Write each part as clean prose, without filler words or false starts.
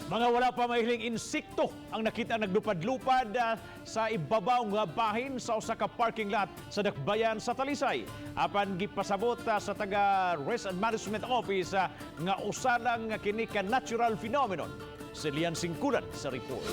Mga wala pa mahiling insekto ang nakita naglupad-lupad sa ibabaw nga bahin sa usa ka parking lot sa Dakbayan sa Talisay. Apan gipasabot sa taga Risk and Management Office nga usa lang kini ka natural phenomenon. Si Lian Singkulan sa report.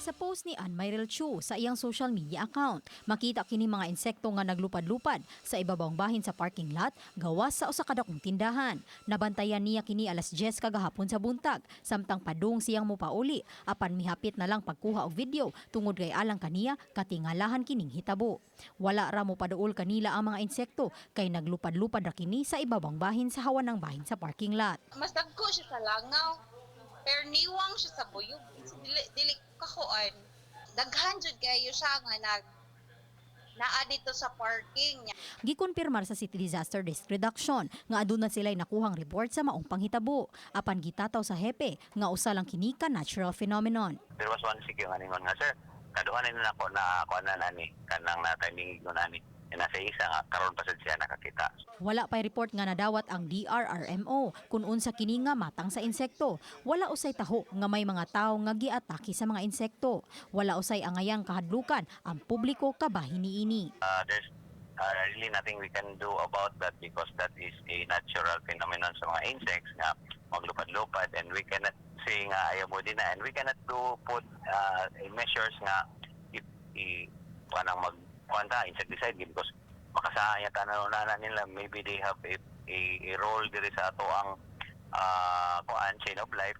Sa post ni Ann Myril Chu sa iyang social media account, makita kini mga insekto nga naglupad-lupad sa ibabawng bahin sa parking lot gawas sa usa ka dakong tindahan. Nabantayan niya kini alas 10 kagahapon sa buntag, samtang padung siyang mopauli apan mihapit na lang pagkuha og video tungod kay alang kaniya katingalahan kining hitabo. Wala ra mo paduol kanila ang mga insekto kay naglupad-lupad ra kini sa ibabawng bahin sa hawan ng bahin sa parking lot. Mas dagko siya sa langaw. Pero niwang siya sa buyog. Dili kakuan. Daghan jud kayo siya nga naa dito sa parking. Gikumpirmar sa City Disaster Risk Reduction nga aduna sila'y nakuhang report sa maong panghitabo. Apan gitataw sa hepe nga usa lang kini ka natural phenomenon. There was one sick yung aningon nga, sir. Kaduhan na ako na ako na nani. Kanang na timing ko nani. Nasa isa nga, karon pa sad siya nakakita. Wala pa'y report nga nadawat ang DRRMO kung unsa kini nga matang sa insekto. Wala usay taho nga may mga tao nga giatake sa mga insekto. Wala usay angayang kahadlukan ang publiko kabahin niini. There's really nothing we can do about that because that is a natural phenomenon sa mga insects nga maglupad-lupad, and we cannot say nga ayaw mo din na, and we cannot put measures nga panang insecticide because makasaya tanong nila, maybe they have a role diri sa ato ang chain of life.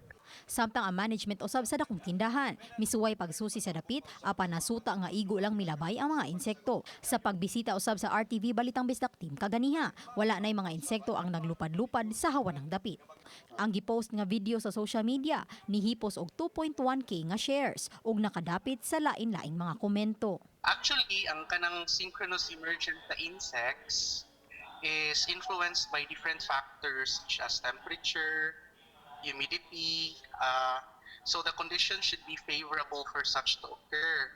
Samtang ang management usab sa dakong tindahan, misuway pagsusi sa dapit apan nasuta nga igo lang milabay ang mga insekto. Sa pagbisita usab sa RTV Balitang Bisdak Team kaganiha, wala nay mga insekto ang naglupad-lupad sa hawan ng dapit. Ang gipost nga video sa social media nihipos og 2.1k nga shares ug nakadapit sa lain-laing mga komento. Actually, ang kanang synchronous emergent na insects is influenced by different factors such as temperature, humidity, so the conditions should be favorable for such to occur.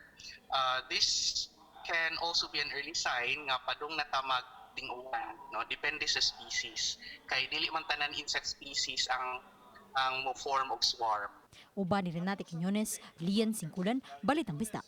This can also be an early sign nga padung natamag ding uwan, no? Depende sa species. Kay dili man tanan insect species ang mo form og swarm. Uban ni Renate Quiñones, Lian Singkulan, Balitang Bisdak.